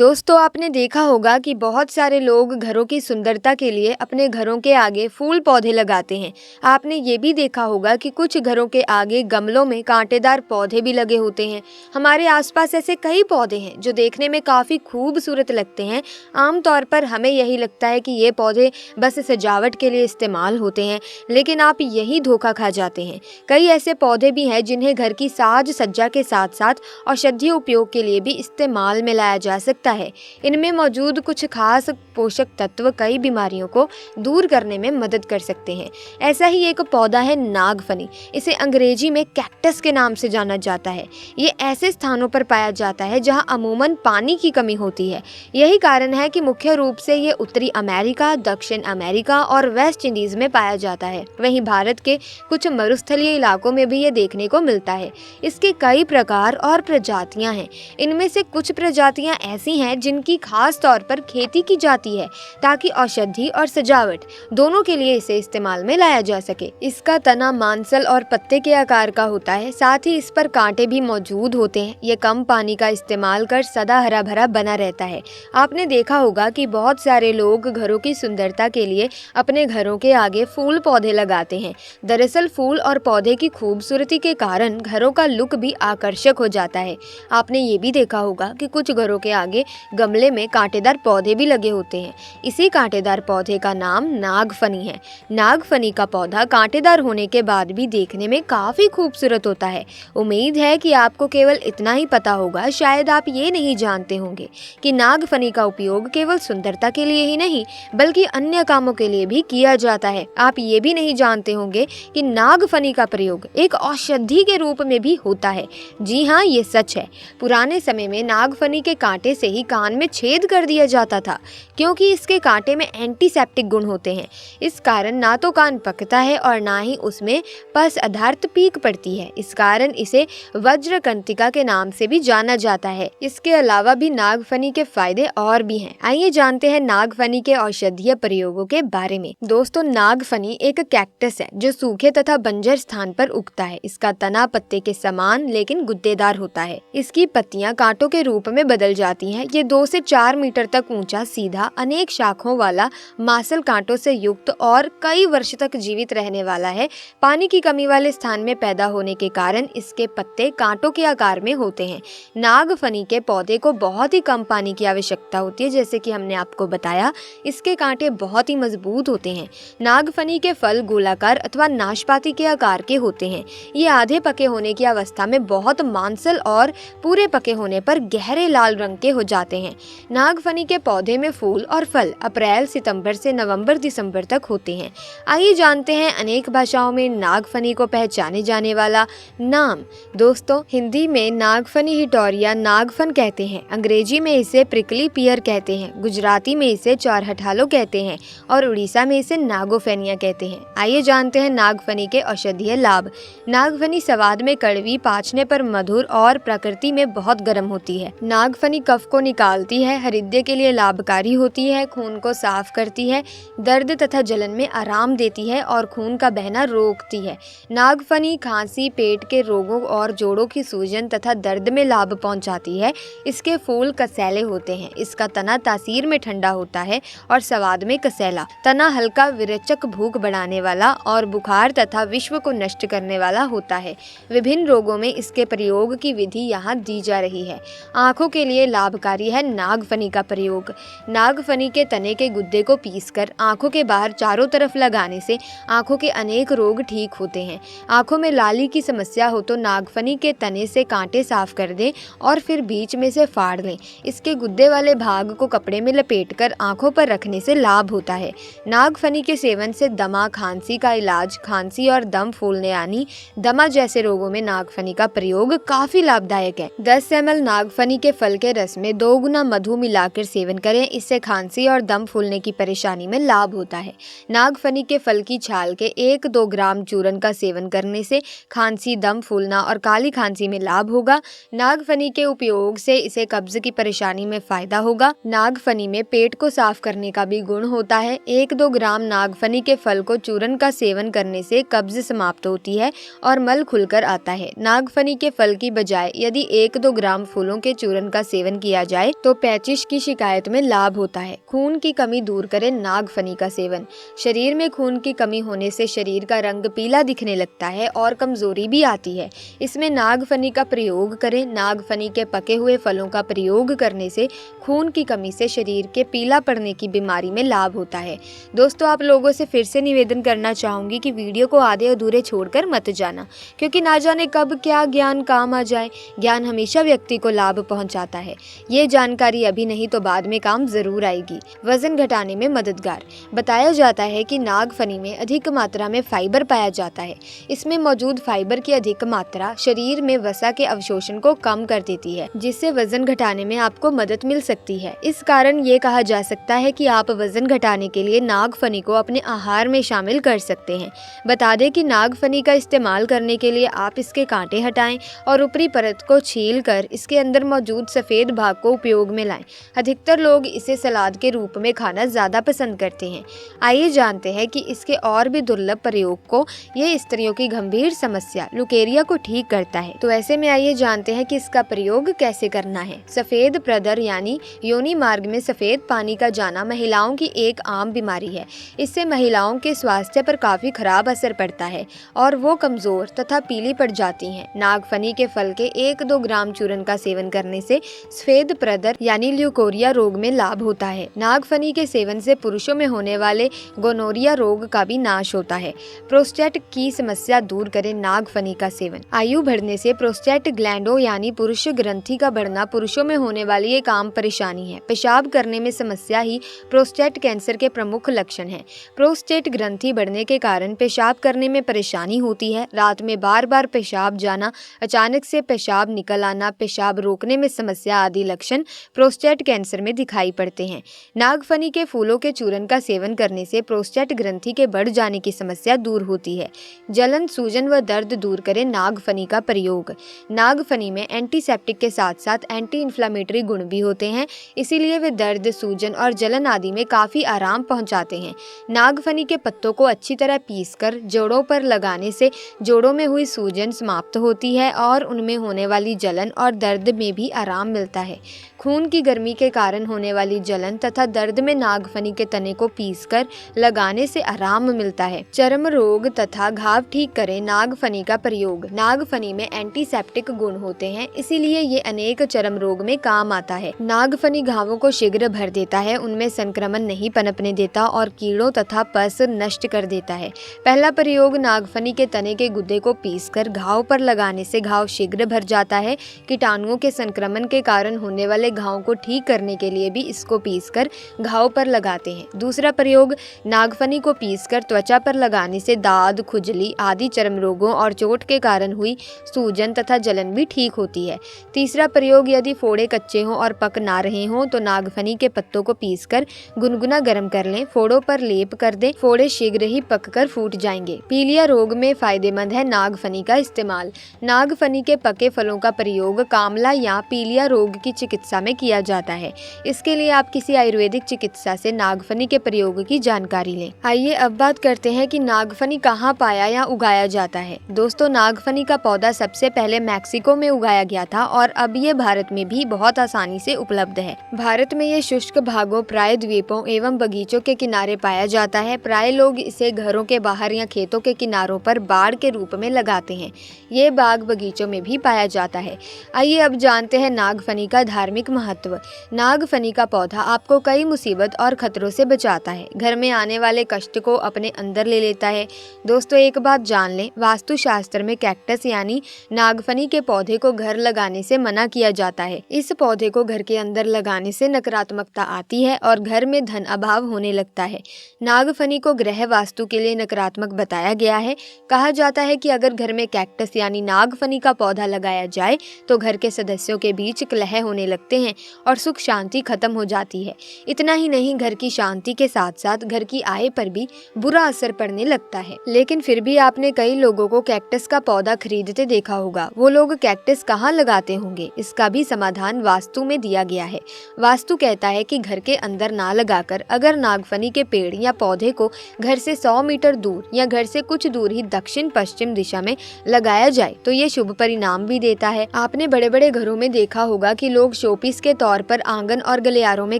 दोस्तों, आपने देखा होगा कि बहुत सारे लोग घरों की सुंदरता के लिए अपने घरों के आगे फूल पौधे लगाते हैं। आपने ये भी देखा होगा कि कुछ घरों के आगे गमलों में कांटेदार पौधे भी लगे होते हैं। हमारे आसपास ऐसे कई पौधे हैं जो देखने में काफ़ी खूबसूरत लगते हैं। आमतौर पर हमें यही लगता है कि ये पौधे बस सजावट के लिए इस्तेमाल होते हैं, लेकिन आप यही धोखा खा जाते हैं। कई ऐसे पौधे भी हैं जिन्हें घर की साज सज्जा के साथ साथ औषधीय उपयोग के लिए भी इस्तेमाल में लाया जा सकता है। इनमें मौजूद कुछ खास पोषक तत्व कई बीमारियों को दूर करने में मदद कर सकते हैं। ऐसा ही एक पौधा है नागफनी। इसे अंग्रेजी में कैक्टस के नाम से जाना जाता है। ये ऐसे स्थानों पर पाया जाता है जहां अमूमन पानी की कमी होती है। यही कारण है कि मुख्य रूप से ये उत्तरी अमेरिका, दक्षिण अमेरिका और वेस्ट इंडीज में पाया जाता है। वहीं भारत के कुछ मरुस्थलीय इलाकों में भी ये देखने को मिलता है। इसके कई प्रकार और प्रजातियां हैं। इनमें से कुछ प्रजातियां ऐसी हैं जिनकी खास तौर पर खेती की जाती है ताकि औषधि और सजावट दोनों के लिए इसे इस्तेमाल में लाया जा सके। इसका तना मांसल और पत्ते के आकार का होता है, साथ ही इस पर कांटे भी मौजूद होते हैं। ये कम पानी का इस्तेमाल कर सदा हरा भरा बना रहता है। आपने देखा होगा कि बहुत सारे लोग घरों की सुंदरता के लिए अपने घरों के आगे फूल पौधे लगाते हैं। दरअसल फूल और पौधे की खूबसूरती के कारण घरों का लुक भी आकर्षक हो जाता है। आपने ये भी देखा होगा कि कुछ घरों के आगे गमले में कांटेदार पौधे भी लगे होते हैं। इसी कांटेदार पौधे का नाम नागफनी है। नागफनी का पौधा कांटेदार होने के बाद भी देखने में काफी खूबसूरत होता है। उम्मीद है कि आपको केवल इतना ही पता होगा। शायद आप ये नहीं जानते होंगे कि नागफनी का उपयोग केवल सुंदरता के लिए ही नहीं बल्कि अन्य कामों के लिए भी किया जाता है। आप ये भी नहीं जानते होंगे कि नागफनी का प्रयोग एक औषधि के रूप में भी होता है। जी हाँ, ये सच है। पुराने समय में नागफनी के कांटे से ही कान में छेद कर दिया जाता था, क्योंकि इसके कांटे में एंटीसेप्टिक गुण होते हैं। इस कारण ना तो कान पकता है और ना ही उसमें पस अधार्त पीक पड़ती है। इस कारण इसे वज्रकंटिका के नाम से भी जाना जाता है। इसके अलावा भी नागफनी के फायदे और भी हैं। आइए जानते हैं नागफनी के औषधीय प्रयोगों के बारे में। दोस्तों, नागफनी एक कैक्टस है जो सूखे तथा बंजर स्थान पर उगता है। इसका तना पत्ते के समान लेकिन गुद्देदार होता है। इसकी पत्तियां कांटों के रूप में बदल जाती हैं। ये 2 से 4 मीटर तक ऊंचा, सीधा, अनेक शाखों वाला, मांसल कांटों से युक्त और कई वर्ष तक जीवित रहने वाला है। पानी की कमी वाले स्थान में पैदा होने के कारण इसके पत्ते कांटों के आकार में होते हैं। नागफनी के पौधे को बहुत ही कम पानी की आवश्यकता होती है, जैसे कि हमने आपको बताया। इसके कांटे बहुत ही मजबूत होते हैं। नागफनी के फल गोलाकार अथवा नाशपाती के आकार के होते हैं। ये आधे पके होने की अवस्था में बहुत मांसल और पूरे पके होने पर गहरे लाल रंग के हो जाते हैं। नागफनी के पौधे में फूल और फल अप्रैल सितंबर से नवंबर दिसंबर तक होते हैं। आइए जानते हैं अनेक भाषाओं में नागफनी को पहचाने जाने वाला नाम। दोस्तों, हिंदी में नागफनी हिटोरिया नागफन कहते हैं। अंग्रेजी में इसे प्रिकली पियर कहते हैं। गुजराती में इसे चौरहठालो कहते हैं और उड़ीसा में इसे नागोफेनिया कहते हैं। आइए जानते हैं नागफनी के औषधीय लाभ। नागफनी स्वाद में कड़वी, पाचने पर मधुर और प्रकृति में बहुत गर्म होती है। नागफनी कफ को निकालती है, हृदय के लिए लाभकारी होती है, खून को साफ करती है, दर्द तथा जलन में आराम देती है और खून का बहना रोकती है। नागफनी खांसी, पेट के रोगों और जोड़ों की सूजन तथा दर्द में लाभ पहुंचाती है। इसके फूल कसैले होते हैं। इसका तना तासीर में ठंडा होता है और स्वाद में कसैला। तना हल्का, विरेचक, भूख बढ़ाने वाला और बुखार तथा विश्व को नष्ट करने वाला होता है। विभिन्न रोगों में इसके प्रयोग की विधि यहाँ दी जा रही है। आंखों के लिए लाभकारी है नागफनी का प्रयोग। नागफनी के तने के गुद्दे को पीसकर आंखों के बाहर चारों तरफ लगाने से आंखों के अनेक रोग ठीक होते हैं। आंखों में लाली की समस्या हो तो नागफनी के तने से कांटे साफ कर दें और फिर बीच में से फाड़ लें। इसके गुद्दे वाले भाग को कपड़े में लपेटकर आंखों पर रखने से लाभ होता है। नागफनी के सेवन से दमा, खांसी का इलाज, खांसी और दम फूलने यानी दमा जैसे रोगों में नागफनी का प्रयोग काफी लाभदायक है। 10 ml नागफनी के फल के रस में 2 गुना मधु मिलाकर सेवन करें। इससे खांसी और दम फूलने की परेशानी में लाभ होता है। नागफनी के फल की छाल के 1-2 ग्राम चूर्ण का सेवन करने से खांसी, दम फूलना और काली खांसी में लाभ होगा। नागफनी के उपयोग से इसे कब्ज की परेशानी में फायदा होगा। नागफनी में पेट को साफ करने का भी गुण होता है। 1-2 ग्राम नागफनी के फल को चूर्ण का सेवन करने से कब्ज समाप्त होती है और मल खुलकर आता है। नागफनी के फल की बजाय यदि 1-2 ग्राम फूलों के चूर्ण का सेवन किया किया जाए तो पेचिश की शिकायत में लाभ होता है। खून की कमी दूर करें नागफनी का सेवन। शरीर में खून की कमी होने से शरीर का रंग पीला दिखने लगता है और कमजोरी भी आती है। इसमें नागफनी का प्रयोग करें। नागफनी के पके हुए फलों का प्रयोग करने से खून की कमी से शरीर के पीला पड़ने की बीमारी में लाभ होता है। दोस्तों, आप लोगों से फिर से निवेदन करना चाहूंगी कि वीडियो को आधे अधूरे छोड़कर मत जाना, क्योंकि ना जाने कब क्या ज्ञान काम आ जाए। ज्ञान हमेशा व्यक्ति को लाभ पहुंचाता है। ये जानकारी अभी नहीं तो बाद में काम जरूर आएगी। वजन घटाने में मददगार। बताया जाता है कि नागफनी में अधिक मात्रा में फाइबर पाया जाता है। इसमें मौजूद फाइबर की अधिक मात्रा शरीर में वसा के अवशोषण को कम कर देती है, जिससे वजन घटाने में आपको मदद मिल सकती है। इस कारण ये कहा जा सकता है कि आप वजन घटाने के लिए नागफनी को अपने आहार में शामिल कर सकते हैं। बता दें कि नागफनी का इस्तेमाल करने के लिए आप इसके कांटे हटाएं और ऊपरी परत को छील कर इसके अंदर मौजूद सफेद भाग को उपयोग में लाएं। अधिकतर लोग इसे सलाद के रूप में खाना ज्यादा पसंद करते हैं। आइए जानते हैं कि इसके और भी दुर्लभ प्रयोग को। ये स्त्रियों की गंभीर समस्या लुकेरिया को ठीक करता है। तो ऐसे में आइए जानते हैं कि इसका प्रयोग कैसे करना है। सफेद प्रदर यानी योनि मार्ग में सफेद पानी का जाना महिलाओं की एक आम बीमारी है। इससे महिलाओं के स्वास्थ्य पर काफी खराब असर पड़ता है और वो कमजोर तथा पीली पड़ जाती हैं। नागफनी के फल के 1-2 ग्राम चूर्ण का सेवन करने से सफेद प्रदर यानी ल्यूकोरिया रोग में लाभ होता है। नागफनी के सेवन से पुरुषों में होने वाले गोनोरिया रोग का भी नाश होता है। प्रोस्टेट की समस्या दूर करें नागफनी का सेवन। आयु बढ़ने से प्रोस्टेट ग्लैंडो यानी पुरुष ग्रंथि का बढ़ना पुरुषों में होने वाली एक आम परेशानी है। पेशाब करने में समस्या ही प्रोस्टेट कैंसर के प्रमुख लक्षण है। प्रोस्टेट ग्रंथि बढ़ने के कारण पेशाब करने में परेशानी होती है। रात में बार बार पेशाब जाना, अचानक से पेशाब निकल आना, पेशाब रोकने में समस्या आदि लक्षण प्रोस्टेट कैंसर में दिखाई पड़ते हैं। नागफनी के फूलों के चूर्ण का सेवन करने से प्रोस्टेट ग्रंथि के बढ़ जाने की समस्या दूर होती है। जलन, सूजन व दर्द दूर करें नागफनी का प्रयोग। नागफनी में एंटीसेप्टिक के साथ साथ एंटी इन्फ्लामेटरी गुण भी होते हैं, इसीलिए वे दर्द, सूजन और जलन आदि में काफी आराम पहुंचाते हैं। नागफनी के पत्तों को अच्छी तरह पीसकर जोड़ों पर लगाने से जोड़ों में हुई सूजन समाप्त होती है और उनमें होने वाली जलन और दर्द में भी आराम मिलता है। खून की गर्मी के कारण होने वाली जलन तथा दर्द में नागफनी के तने को पीसकर लगाने से आराम मिलता है। चर्म रोग तथा घाव ठीक करें नागफनी का प्रयोग। नागफनी में एंटीसेप्टिक गुण होते हैं, इसीलिए ये अनेक चर्म रोग में काम आता है। नागफनी घावों को शीघ्र भर देता है, उनमें संक्रमण नहीं पनपने देता और कीड़ों तथा पस नष्ट कर देता है। पहला प्रयोग नागफनी के तने के गुद्दे को पीसकर घाव पर लगाने से घाव शीघ्र भर जाता है। कीटाणुओं के संक्रमण के कारण होने वाले घावों को ठीक करने के लिए भी इसको पीसकर घाव पर लगाते हैं। दूसरा प्रयोग नागफनी को पीसकर त्वचा पर लगाने से दाद, खुजली आदि चर्म रोगों और चोट के कारण हुई सूजन तथा जलन भी ठीक होती है। तीसरा प्रयोग यदि फोड़े कच्चे हों और पक ना रहे हों तो नागफनी के पत्तों को पीसकर गुनगुना गर्म कर लें, फोड़ों पर लेप कर दें, फोड़े शीघ्र ही पककर फूट जाएंगे। पीलिया रोग में फायदेमंद है नागफनी का इस्तेमाल। नागफनी के पके फलों का प्रयोग कामला या पीलिया रोग की चिकित्सा में किया जाता है। इसके लिए आप किसी आयुर्वेदिक चिकित्सा से नागफनी के प्रयोग की जानकारी लें। आइए अब बात करते हैं कि नागफनी कहाँ पाया या उगाया जाता है। दोस्तों, नागफनी का पौधा सबसे पहले मैक्सिको में उगाया गया था और अब ये भारत में भी बहुत आसानी से उपलब्ध है। भारत में ये शुष्क भागों, प्राय द्वीपों एवं बगीचों के किनारे पाया जाता है। प्राय लोग इसे घरों के बाहर या खेतों के किनारों पर बाड़ के रूप में लगाते हैं। ये बाग बगीचों में भी पाया जाता है। आइए अब जानते हैं नागफनी का धार्मिक महत्व। नागफनी का पौधा आपको कई मुसीबत और खतरों से बचाता है। घर में आने वाले कष्ट को अपने अंदर ले लेता है। दोस्तों, एक बात जान लें, वास्तुशास्त्र में कैक्टस यानी नागफनी के पौधे को घर लगाने से मना किया जाता है। इस पौधे को घर के अंदर लगाने से नकारात्मकता आती है और घर में धन अभाव होने लगता है। नागफनी को ग्रह वास्तु के लिए नकारात्मक बताया गया है। कहा जाता है कि अगर घर में कैक्टस यानी नागफनी का पौधा लगाया जाए तो घर के सदस्यों के बीच कलह होने लगते हैं और सुख शांति खत्म हो जाती है। इतना ही नहीं, घर की शांति के साथ साथ घर की आय पर भी बुरा असर पड़ने लगता है। लेकिन फिर भी आपने कई लोगों को कैक्टस का पौधा खरीदते देखा होगा। वो लोग कैक्टस कहाँ लगाते होंगे? इसका भी समाधान वास्तु में दिया गया है। वास्तु कहता है कि घर के अंदर ना लगाकर अगर नागफनी के पेड़ या पौधे को घर से 100 मीटर दूर या घर से कुछ दूर ही दक्षिण पश्चिम दिशा में लगाया जाए तो ये शुभ परिणाम भी देता है। आपने बड़े बड़े घरों में देखा होगा कि लोग शोपीस सर्विस के तौर पर आंगन और गलियारों में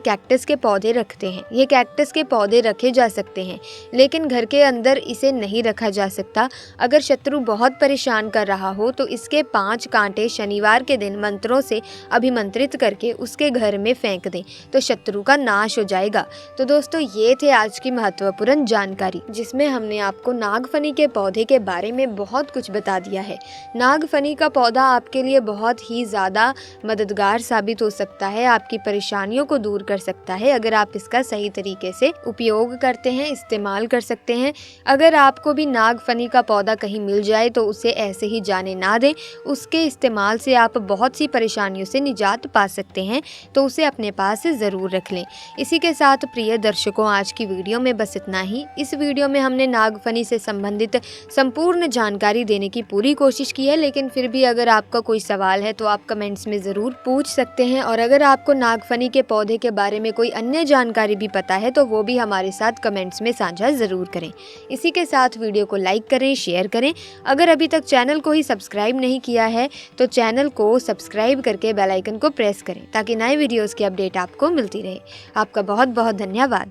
कैक्टस के पौधे रखते हैं। ये कैक्टस के पौधे रखे जा सकते हैं, लेकिन घर के अंदर इसे नहीं रखा जा सकता। अगर शत्रु बहुत परेशान कर रहा हो तो इसके 5 कांटे शनिवार के दिन मंत्रों से अभिमंत्रित करके उसके घर में फेंक दें तो शत्रु का नाश हो जाएगा। तो दोस्तों, ये थे आज की महत्वपूर्ण जानकारी, जिसमें हमने आपको नागफनी के पौधे के बारे में बहुत कुछ बता दिया है। नागफनी का पौधा आपके लिए बहुत ही ज़्यादा मददगार साबित हो सकता है, आपकी परेशानियों को दूर कर सकता है अगर आप इसका सही तरीके से उपयोग करते हैं, इस्तेमाल कर सकते हैं। अगर आपको भी नागफनी का पौधा कहीं मिल जाए तो उसे ऐसे ही जाने ना दें। उसके इस्तेमाल से आप बहुत सी परेशानियों से निजात पा सकते हैं, तो उसे अपने पास ज़रूर रख लें। इसी के साथ प्रिय दर्शकों, आज की वीडियो में बस इतना ही। इस वीडियो में हमने नागफनी से संबंधित संपूर्ण जानकारी देने की पूरी कोशिश की है, लेकिन फिर भी अगर आपका कोई सवाल है तो आप कमेंट्स में ज़रूर पूछ सकते हैं। और अगर आपको नागफनी के पौधे के बारे में कोई अन्य जानकारी भी पता है तो वो भी हमारे साथ कमेंट्स में साझा ज़रूर करें। इसी के साथ वीडियो को लाइक करें, शेयर करें। अगर अभी तक चैनल को ही सब्सक्राइब नहीं किया है तो चैनल को सब्सक्राइब करके बेल आइकन को प्रेस करें, ताकि नए वीडियोज़ की अपडेट आपको मिलती रहे। आपका बहुत बहुत धन्यवाद।